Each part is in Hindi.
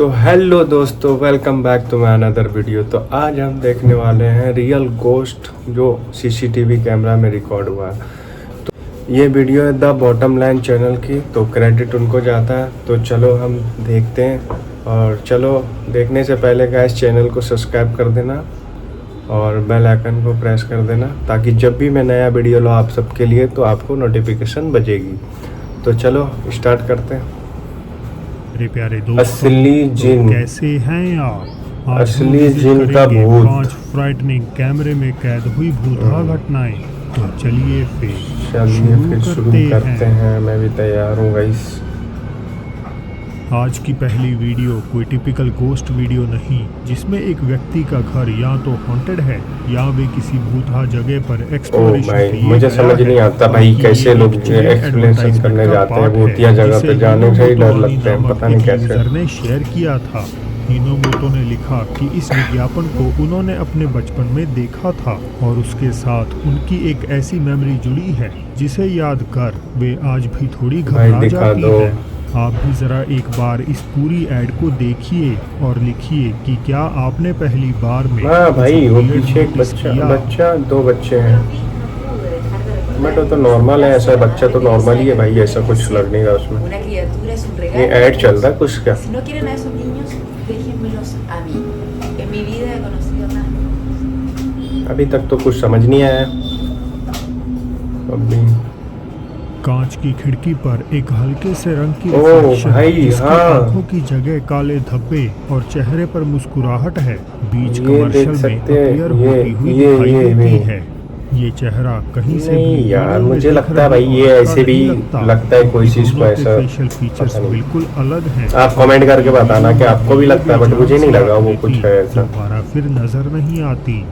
तो हेलो दोस्तों, welcome back to my another video. तो आज हम देखने वाले हैं रियल गोस्ट जो सीसीटीवी कैमरा में रिकॉर्ड हुआ है। तो ये वीडियो है द बॉटम लाइन चैनल की, तो क्रेडिट उनको जाता है। तो चलो हम देखते हैं, और चलो देखने से पहले गाइस चैनल को सब्सक्राइब कर देना और बेल आइकन को प्रेस कर देना, ताकि जब भी मैं नया वीडियो लो आप सबके लिए तो आपको नोटिफिकेशन बजेगी। तो चलो स्टार्ट करते हैं। मेरे प्यारे दोस्तों, असली जिन, कैसे हैं आप? आज असली जिन का भूत। 5 फ्राइटनिंग कैमरे में कैद हुई भूतहा घटनाएं। तो चलिए फिर शुरू करते हैं। मैं भी तैयार हूँ गाइस। आज की पहली वीडियो कोई टिपिकल गोस्ट वीडियो नहीं, जिसमें एक व्यक्ति का घर या तो हॉन्टेड है या वे किसी भूतहा जगह पर एक्सप्लोरेशन के लिए मुझे समझ नहीं आता भाई कैसे लोग एक्सप्लेनेशन करने जाते हैं भूतिया जगह पे। जाने से ही डर लगता है, पता नहीं कैसे। यूजर ने शेयर किया था। हिनोमोटो ने लिखा कि इस विज्ञापन को उन्होंने अपने बचपन में देखा था और उसके साथ उनकी एक ऐसी मेमोरी जुड़ी है जिसे याद कर वे आज भी थोड़ी घबरा जाती है। आप भी ज़रा एक बार इस पूरी ऐड को देखिए और लिखिए कि क्या आपने पहली बार में। हाँ भाई, वो पीछे एक बच्चा 2 बच्चे हैं, बट वो तो नॉर्मल है। ऐसा बच्चा तो नॉर्मल ही है भाई, ऐसा कुछ लग नहीं रहा उसमें। ये ऐड चल रहा है कुछ क्या? अभी तक तो कुछ समझ नहीं आया। अभी कांच की खिड़की पर एक हल्के से रंग की आंखों की जगह काले धब्बे और चेहरे पर मुस्कुराहट है। बीच कमर्शियल में अपीयर होती हुई दिखाई देती है। ये चेहरा कहीं से भी यार मुझे लगता है भाई ये ऐसे भी लगता है कोई चीज को ऐसा। फेशियल फीचर्स बिल्कुल अलग हैं। आप कमेंट करके बताना कि आपको भी लगता है, बट मुझे नहीं लगा वो कुछ है ऐसा। दोबारा फिर नजर नहीं आती।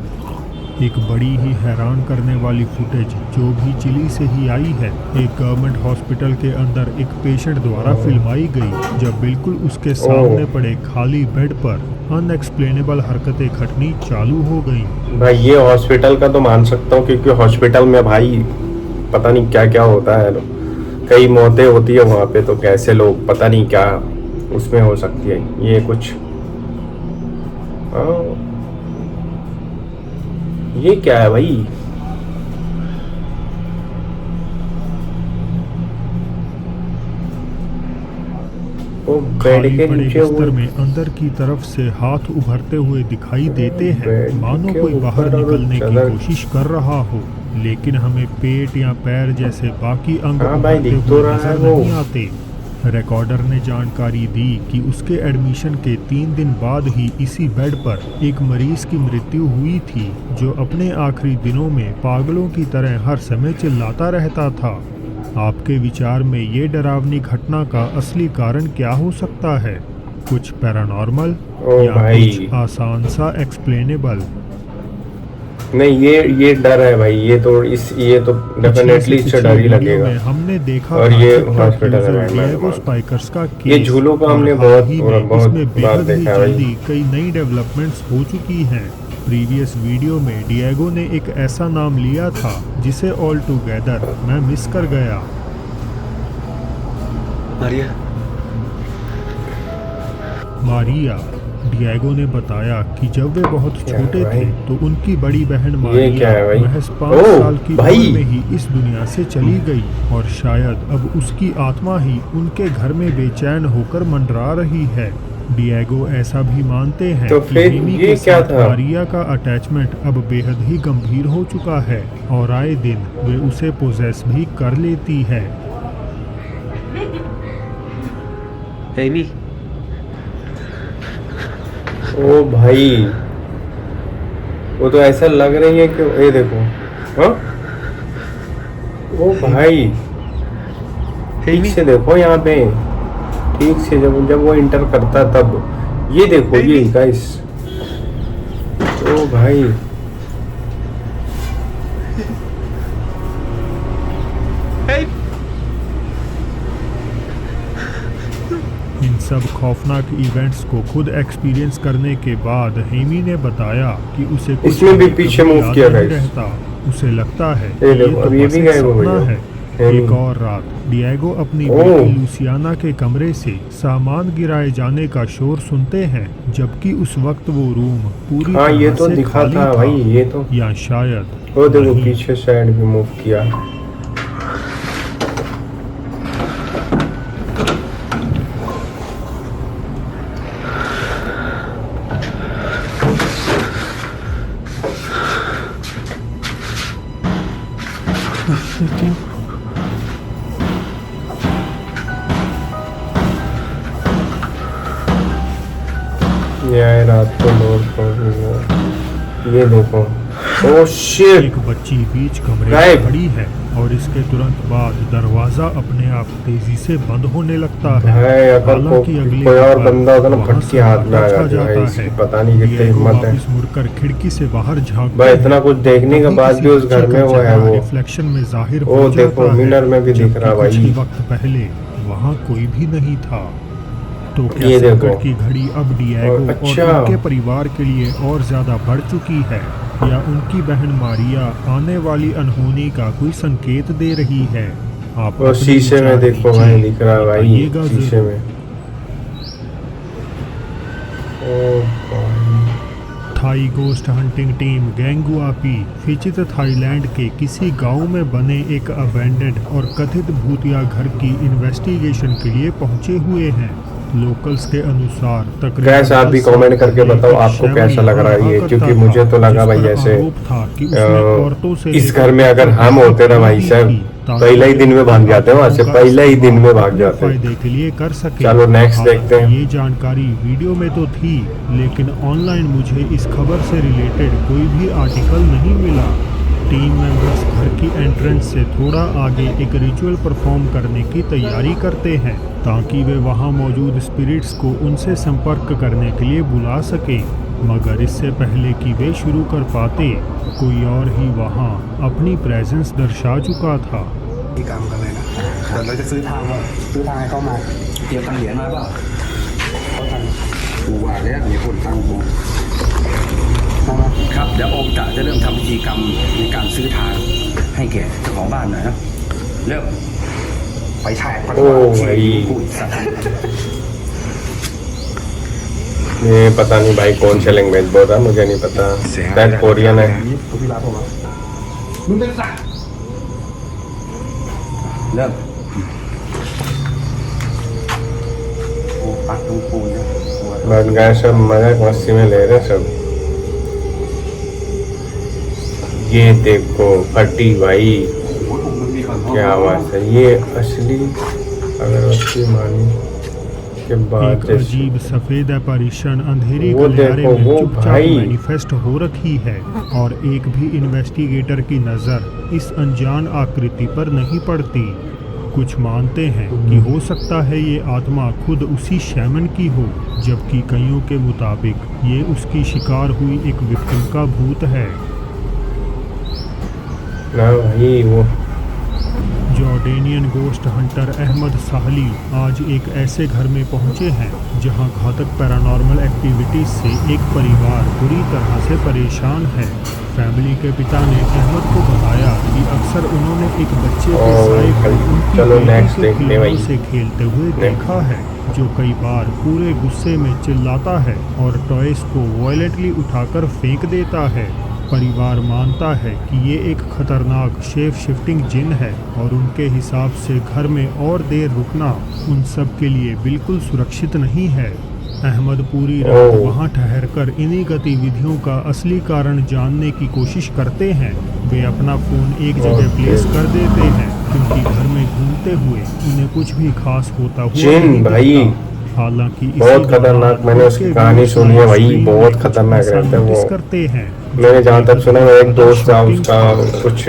एक बड़ी ही हैरान करने वाली फुटेज जो भी चिली से ही आई है। एक गवर्नमेंट हॉस्पिटल के अंदर एक पेशेंट द्वारा फिल्माई गई, जब बिल्कुल उसके सामने पड़े खाली बेड पर अनएक्सप्लेनेबल हरकतें घटनी चालू हो गई। भाई ये हॉस्पिटल का तो मान सकता हूँ, क्योंकि हॉस्पिटल में भाई पता नहीं क्या क्या होता है। कई मौतें होती है वहाँ पे, तो कैसे लोग पता नहीं क्या उसमें हो सकती है ये कुछ। ये क्या है भाई? वो बेड के नीचे बिस्तर में अंदर की तरफ से हाथ उभरते हुए दिखाई देते हैं, मानो कोई बाहर निकलने की कोशिश कर रहा हो, लेकिन हमें पेट या पैर जैसे बाकी अंग उभरते हुए नजर नहीं आते। रिकॉर्डर ने जानकारी दी कि उसके एडमिशन के 3 दिन बाद ही इसी बेड पर एक मरीज की मृत्यु हुई थी, जो अपने आखिरी दिनों में पागलों की तरह हर समय चिल्लाता रहता था। आपके विचार में ये डरावनी घटना का असली कारण क्या हो सकता है? कुछ पैरानॉर्मल या कुछ आसान सा एक्सप्लेनेबल? नहीं, ये डर है भाई। ये तो डेफिनेटली इससे डर ही लगेगा। हमने देखा और ये हॉस्पिटल है स्पाइकर्स का केस। ये झूलों का हमने बहुत बार देखा है भाई। कई नई डेवलपमेंट्स हो चुकी हैं। प्रीवियस वीडियो में डिएगो ने एक ऐसा नाम लिया था जिसे ऑल टुगेदर मैं मिस कर गया। मारिया। डिएगो ने बताया कि जब वे बहुत छोटे थे तो उनकी बड़ी बहन मारिया महज 5 साल की उम्र में ही इस दुनिया से चली गई, और शायद अब उसकी आत्मा ही उनके घर में बेचैन होकर मंडरा रही है। डिएगो ऐसा भी मानते हैं कि एमी के साथ मारिया का अटैचमेंट अब बेहद ही गंभीर हो चुका है, और आए दिन वे उसे पोजेस भी कर लेती है। एमी, ओ भाई, वो तो ऐसा लग रही है कि ये देखो। हाँ, ओ भाई ठीक से देखो यहाँ पे, ठीक से जब वो इंटर करता तब ये देखो ये गाइस। ओ भाई इन सब खौफनाक इवेंट्स को खुद एक्सपीरियंस करने के बाद हेमी ने बताया कि उसे कुछ इसमें भी पीछे मूव किया रहता। उसे लगता है ये तो बस एक सपना है। एक और रात डिएगो अपनी बेटी लूसियाना के कमरे से सामान गिराए जाने का शोर सुनते हैं, जबकि उस वक्त वो रूम पूरी हाँ तरह ये तो से दिखा खाली था भाई, ये तो या शायद वो देखो नहीं। पीछे साइड भी मूव किया। ये आए रात को लोड पहुंच गया। ये देखो, ओह शिट, एक बच्ची बीच कमरे में गायब। खड़ी है और इसके तुरंत बाद दरवाजा अपने आप तेजी से बंद होने लगता है। है अगर हालांकि अगली कोई और बार बंदा होता ना वहाँ फटके हाथ में आ सन्नाटा जाती है, इसकी है। पता नहीं कितनी डिएगो हिम्मत है वापस मुड़कर खिड़की से बाहर झांकता भाई। है। इतना कुछ देखने के तभी बाद भी किसी उस घर बच्चे में का वो है चेहरा वो रिफ्लेक्शन में जाहिर ओ हो देखो, जाता है, मिरर में भी दिख जबकि रहा कुछ भाई। ही वक्त पहले वहाँ कोई भी नहीं था। तो क्या ये देखो। संकट की घड़ी अब डिएगो और और अच्छा। उनके परिवार के लिए और ज्यादा बढ़ चुकी है, या उनकी बहन मारिया आने वाली अनहोनी का कोई संकेत दे रही है? आप और अपने शीशे में विचार देखो दीजिए, भाई, दिख रहा है भाई बताइएगा शीशे जरूर। में। ओ भाई। थाई गोस्ट हंटिंग टीम गैंगुआपी फिचित थाईलैंड के किसी गांव में बने एक अबैंडेड और कथित भूतिया घर की इन्वेस्टिगेशन के लिए पहुंचे हुए हैं। लोकल्स के अनुसार तकरीबन गैस आप भी 10 साल कमेंट करके पहले बताओ एक आपको शैमन कैसा लग रहा है यहाँ ये, करता क्योंकि था, मुझे तो लगा जिस भाई पर ऐसे आरोप था कि उसने औरतों से इस लेकर घर में अगर बच्चों हम तक होते ना भाई की साहब, थी, ताकि पहले ही दिन में भाग जाते हैं वहाँ से, का पहले ही दिन में भाग अपने जाते हैं। फायदे के लिए कर सके। चलो नेक्स्ट हालांकि देखते हैं। ये जानकारी वीडियो में तो थी, लेकिन ऑनलाइन मुझे इस खबर से रिलेटेड कोई भी आर्टिकल नहीं मिला। टीम मेंबर्स घर की एंट्रेंस से थोड़ा आगे एक रिचुअल परफॉर्म करने की तैयारी करते हैं, ताकि वे वहां मौजूद स्पिरिट्स को उनसे संपर्क करने के लिए बुला सके। मगर इससे पहले कि वे शुरू कर पाते, कोई और ही वहां अपनी प्रेजेंस दर्शा चुका था। ที่กรรมกันเลยนะแต่เราจะซื้อทางว่าซื้อทางให้เขามาเตรียมตังเหรียญมาเปล่าเขาทำกูว่าแล้วมีคนตังกูมามา ครับเดี๋ยวโอมจะเริ่มทำพิธีกรรมในการซื้อทางให้แก่เจ้าของบ้านหน่อยนะเริ่ม ไปฉายก่อน โอ้ ว่า भाई, พูดสัตว์ ये पता नहीं भाई कौन से लैंग्वेज बोल रहा, मुझे नहीं पता, शायद कोरियन है। กูพี่รับผมมามึงเป็นสัตว์ เริ่มปูปักตรงปูนนะหัว बट गए सब मजाक मस्ती में ले रहे सब। ये देखो फटी भाई, โอ้ยผมมันมีก่อน क्या आवाज है ये, असली अगरबत्ती मानी के बाद एक अजीब सफेद apparition अंधेरी वो गलियारे देखो, में वो चुपचाप भाई। मैनिफेस्ट हो रखी है, और एक भी इन्वेस्टिगेटर की नज़र इस अनजान आकृति पर नहीं पड़ती। कुछ मानते हैं कि हो सकता है ये आत्मा खुद उसी शैमन की हो, जबकि कईयों के मुताबिक ये उसकी शिकार हुई एक विक्टिम का भूत है। ना भाई वो Jordanian ghost hunter Ahmed Sahli आज एक ऐसे घर में पहुंचे हैं जहां घातक पैरानॉर्मल एक्टिविटीज से एक परिवार बुरी तरह से परेशान है। फैमिली के पिता ने अहमद को बताया कि अक्सर उन्होंने एक बच्चे के साए को उनकी चलो बेटी next के देखते हैं खिलौनों भाई। से खेलते हुए देखा है, जो कई बार पूरे गुस्से में चिल्लाता है और टॉयज को वायलेंटली उठाकर फेंक देता है। परिवार मानता है कि ये एक खतरनाक शेप शिफ्टिंग जिन है, और उनके हिसाब से घर में और देर रुकना उन सब के लिए बिल्कुल सुरक्षित नहीं है। अहमद पूरी रात वहां ठहरकर इन्हीं गतिविधियों का असली कारण जानने की कोशिश करते हैं। वे अपना फ़ोन एक जगह प्लेस कर देते हैं, क्योंकि घर में घूमते हुए उन्हें कुछ भी खास होता हुआ जिन नहीं भाई, दिखता। हालांकि इसी बहुत दौरान खतरनाक, मैंने उसकी उनके कहानी व्यूअर्स सुनी है भाई, स्क्रीन में बहुत कुछ खतरनाक ऐसा रहता है वो। नोटिस करते हैं। मैंने जहाँ तक सुना, मेरा एक दोस्त था, उसका कुछ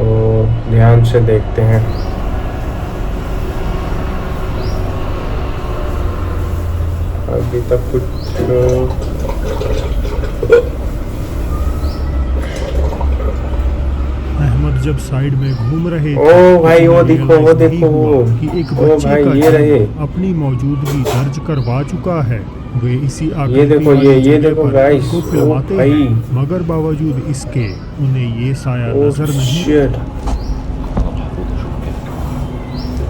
और ध्यान से देखते हैं। अभी तक कुछ अहमद जब साइड में घूम रहे ओ थे, भाई, वो तो देखो, वो realize नहीं देखो, हुआ वो। कि एक ओ बच्चे भाई, का ये रहे। चेहरा अपनी मौजूदगी दर्ज करवा चुका है। वे इसी ये देखो, ये जगह देखो पर गाइस, को ओ फिल्माते भाई। हैं, मगर बावजूद इसके उन्हें ये साया ओ नजर नहीं। शिट,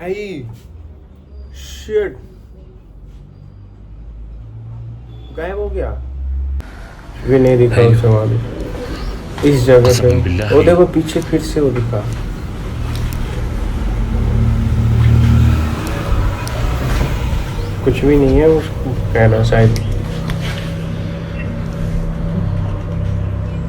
भाई शिट, गायब हो गया, भी नहीं दिखा उसे वहाँ भी इस जगह पे। वो देखो पीछे फिर से वो दिखा। कुछ भी नहीं है उसको कहना शायद।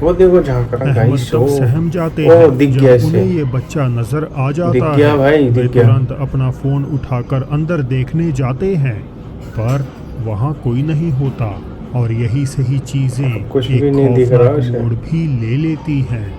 वो देखो झांक रहा अहमद गाइस। तब सहम जाते ओ हैं दिख गया जब इसे। उन्हें ये बच्चा नजर आ जाता दिख गया है। भाई, वे दिख गया। तुरंत अपना फोन उठाकर अंदर देखने जाते हैं, पर वहाँ कोई नहीं होता और यही सही चीजें कुछ एक भी नहीं दिख रहा खौफनाक उसे। मोड़ भी ले लेती हैं।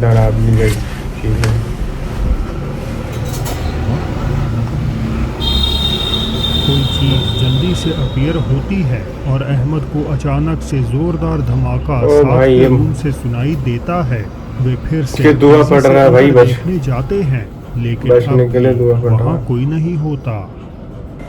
डरावनी लगी चीज है। कोई चीज जल्दी से अपीयर होती है और अहमद को अचानक से जोरदार धमाका ओ साफ भाई, के ये- रूम से सुनाई देता है। वे फिर से इसके दुआ तेजी पड़ से रहा है भाई, अंदर बच- देखने जाते हैं, लेकिन बचने अब के लिए भी दुआ पड़ रहा वहाँ है। कोई नहीं होता।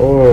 ओ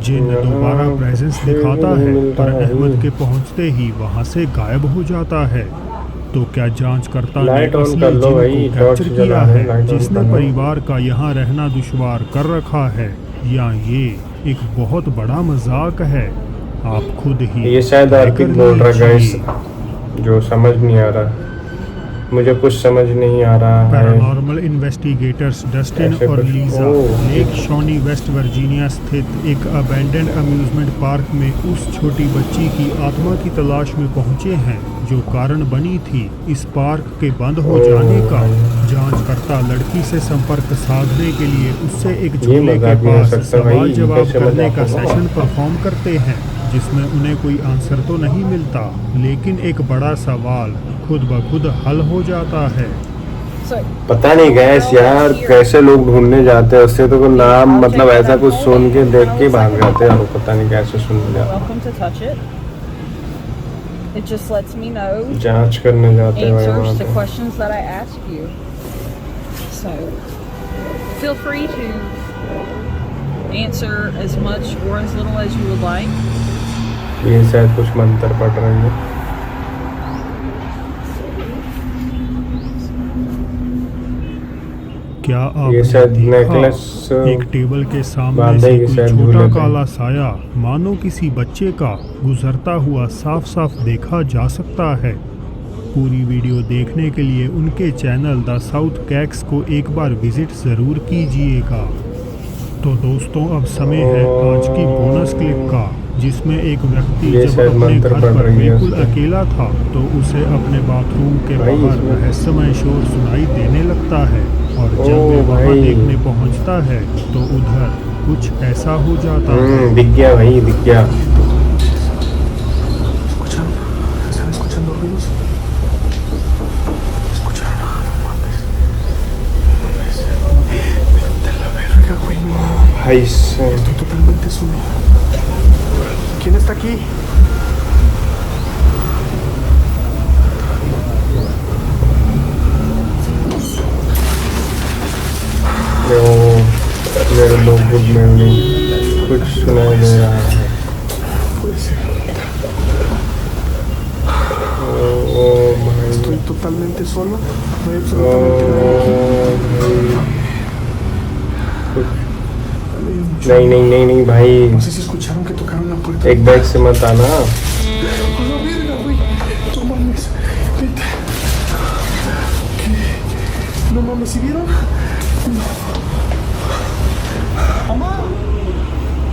जिन दोबारा प्रेजेंस दिखाता है, पर अहमद के पहुंचते ही वहां से गायब हो जाता है। तो क्या जांचकर्ता ने लाइट ऑन असली कर लो जिन भाई, को टॉर्च कैप्चर जला किया लो, है, लाइट ऑन जिसने कर लो। परिवार का यहाँ रहना दुश्वार कर रखा है, या ये एक बहुत बड़ा मजाक है? आप खुद ही ये शायद तय अर्पित कर बोल रहा है लीजिए। गाइस, जो समझ नहीं आ रहा, मुझे कुछ समझ नहीं आ रहा है। पैरानॉर्मल इन्वेस्टिगेटर्स डस्टिन ऐसे और कुछ- लीजा ओह। लेक शॉनी वेस्ट वर्जीनिया स्थित एक अबैंडन्ड अम्यूजमेंट पार्क में उस छोटी बच्ची की आत्मा की तलाश में पहुंचे हैं जो कारण बनी थी इस पार्क के बंद हो जाने का। जांचकर्ता लड़की से संपर्क साधने के लिए उससे एक झूले के मजाक नहीं हो पास सकता भाई, सवाल जवाब कैसे करने मजाक का होगा? सेशन परफॉर्म करते हैं, जिसमें उन्हें कोई आंसर तो नहीं मिलता, लेकिन एक बड़ा सवाल खुद ब खुद हल हो जाता है। पता नहीं गैस यार, कैसे लोग ढूंढने जाते हैं उससे तो कोई नाम मतलब ऐसा कुछ सुन के देख के भाग जाते हैं, और पता नहीं कैसे सुन जाते Welcome to touch it. It just lets me know हैं। जांच करने जाते हैं भाई answers वहाँ to पे। questions that I ask you. So feel free to answer as much or as little as you would like. ये शायद कुछ मंत्र पढ़ रही है। क्या ये आपने शायद देखा नेकलेस एक टेबल के सामने बांधे से की कोई शायद छोटा झूले पे। काला साया मानो किसी बच्चे का गुजरता हुआ साफ साफ देखा जा सकता है। पूरी वीडियो देखने के लिए उनके चैनल द साउथ कैक्स को एक बार विजिट ज़रूर कीजिएगा। तो दोस्तों, अब समय है आज की बोनस क्लिप का, जिसमें एक व्यक्ति ये जब शायद अपने मंत्र घर पढ़ पर रही है बिल्कुल उसमें। अकेला था तो उसे अपने बाथरूम के भाई बाहर इसमें- रहस्यमय शोर सुनाई देने लगता है, और जब ओ वे वहाँ भाई। देखने पहुँचता है तो उधर कुछ ऐसा हो जाता है। दिख गया भाई, दिख गया। ¿Están escuchando ruidos? ¿Escucharon? No mames. Vete a la verga, güey. भाई से Estoy totalmente solo. ¿Quién está aquí? मेरे लोग गुड मॉर्निंग, कुछ सुनाई दे रहा है। Puede ser. ओ भाई, Estoy totalmente solo. No hay absolutamente nadie aquí. Me dio mucho नहीं नहीं नहीं नहीं भाई, No sé si escucharon que tocaron la puerta. एक बैग से मत आना। ¡A la verga, güey! No mames. Vete. ¿Qué? No mames, ¿sí vieron?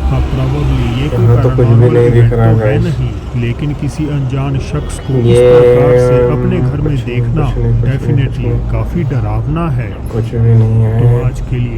हाँ, probably ये कोई यहाँ तो कुछ भी paranormal नहीं दिख event रहा तो है guys। नहीं, लेकिन किसी अनजान शख्स को इस ये प्रकार से अपने घर में कुछ नहीं, देखना कुछ नहीं, कुछ नहीं, कुछ डेफिनेटली नहीं। काफी डरावना है। कुछ भी नहीं तो है। आज के लिए